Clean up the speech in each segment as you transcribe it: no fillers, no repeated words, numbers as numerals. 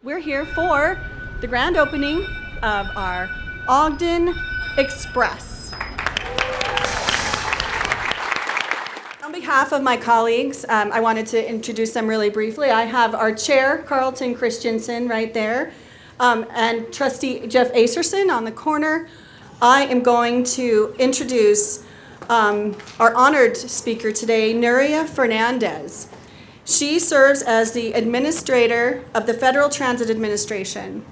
We're here for the grand opening of our Ogden Express. On behalf of my colleagues, I wanted to introduce them really briefly. I have our chair, Carlton Christensen, right there, and trustee Jeff Acerson on the corner. I am going to introduce our honored speaker today, Nuria Fernandez. She serves as the administrator of the Federal Transit Administration,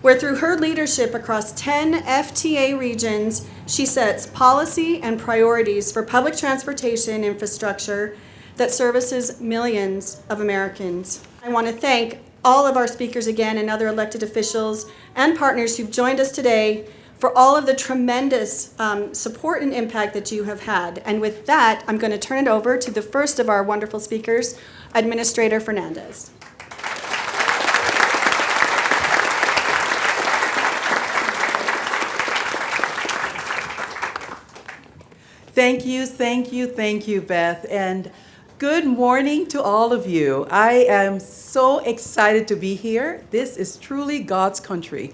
where through her leadership across 10 FTA regions, she sets policy and priorities for public transportation infrastructure that services millions of Americans. I want to thank all of our speakers again and other elected officials and partners who've joined us today for all of the tremendous support and impact that you have had. And with that, I'm going to turn it over to the first of our wonderful speakers, Administrator Fernandez. Thank you, Beth. And good morning to all of you. I am so excited to be here. This is truly God's country.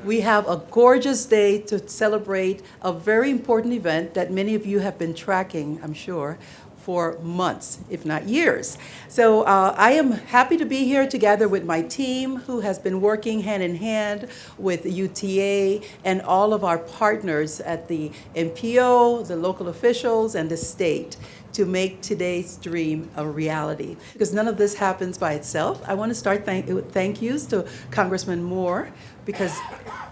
We have a gorgeous day to celebrate a very important event that many of you have been tracking, I'm sure, for months, if not years. So I am happy to be here together with my team who has been working hand in hand with UTA and all of our partners at the MPO, the local officials, and the state to make today's dream a reality. Because none of this happens by itself. I want to start with thank yous to Congressman Moore, because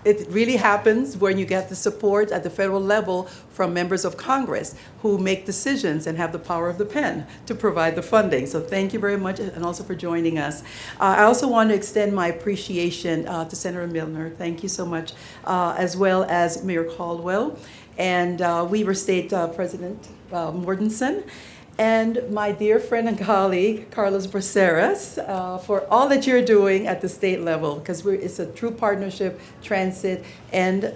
it really happens when you get the support at the federal level from members of Congress who make decisions and have the power of the pen to provide the funding. So thank you very much, and also for joining us. I also want to extend my appreciation to Senator Milner. Thank you so much, as well as Mayor Caldwell and Weaver State President Mortensen, and my dear friend and colleague, Carlos Braceras, for all that you're doing at the state level, because it's a true partnership, transit and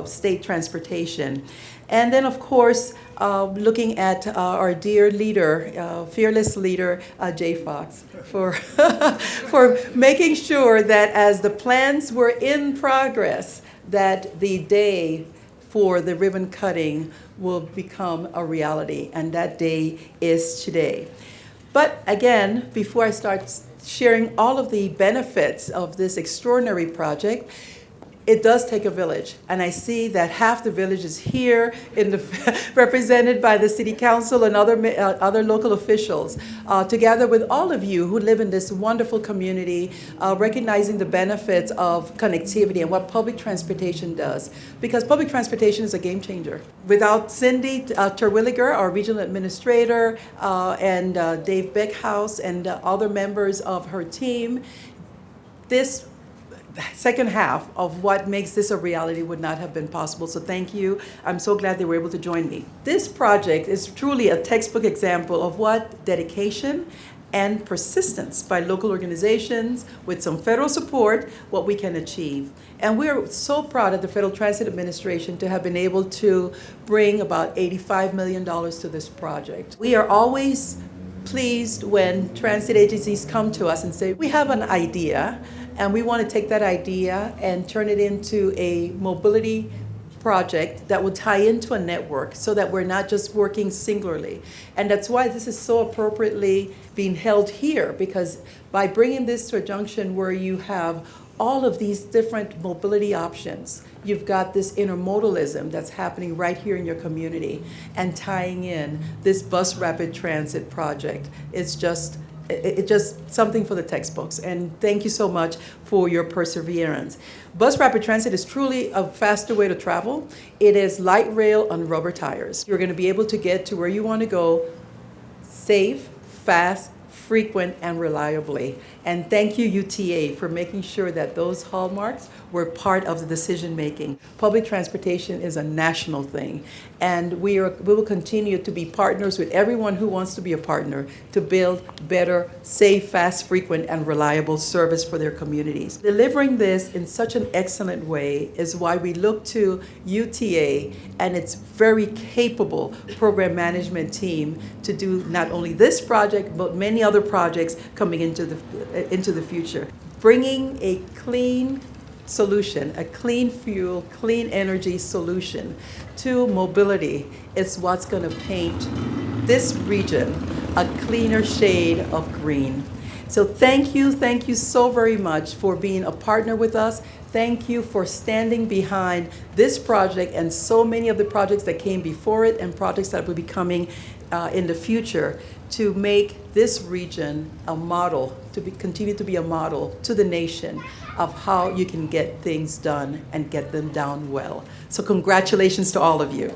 state transportation. And then, of course, looking at our dear leader, fearless leader, Jay Fox, for, for making sure that as the plans were in progress, that the day for the ribbon cutting will become a reality, and that day is today. But again, before I start sharing all of the benefits of this extraordinary project, it does take a village, and I see that half the village is here, represented by the City Council and other local officials, together with all of you who live in this wonderful community, recognizing the benefits of connectivity and what public transportation does, because public transportation is a game changer. Without Cindy Terwilliger, our regional administrator, and Dave Beckhouse and other members of her team, this second half of what makes this a reality would not have been possible. So thank you. I'm so glad they were able to join me. This project is truly a textbook example of what dedication and persistence by local organizations with some federal support, what we can achieve. And we're so proud of the Federal Transit Administration to have been able to bring about $85 million to this project. We are always pleased when transit agencies come to us and say, we have an idea, and we want to take that idea and turn it into a mobility project that will tie into a network so that we're not just working singularly. And that's why this is so appropriately being held here, because by bringing this to a junction where you have all of these different mobility options, you've got this intermodalism that's happening right here in your community, and tying in this bus rapid transit project. It's just something for the textbooks, and thank you so much for your perseverance. Bus rapid transit is truly a faster way to travel. It is light rail on rubber tires. You're going to be able to get to where you want to go safe, fast, frequent, and reliably. And thank you, UTA, for making sure that those hallmarks were part of the decision making. Public transportation is a national thing, and we will continue to be partners with everyone who wants to be a partner to build better, safe, fast, frequent, and reliable service for their communities. Delivering this in such an excellent way is why we look to UTA and its very capable program management team to do not only this project, but many other projects coming into the future. Bringing a clean solution, a clean fuel, clean energy solution to mobility is what's going to paint this region a cleaner shade of green. So thank you so very much for being a partner with us. Thank you for standing behind this project and so many of the projects that came before it and projects that will be coming in the future to make this region a model, continue to be a model to the nation of how you can get things done and get them done well. So congratulations to all of you.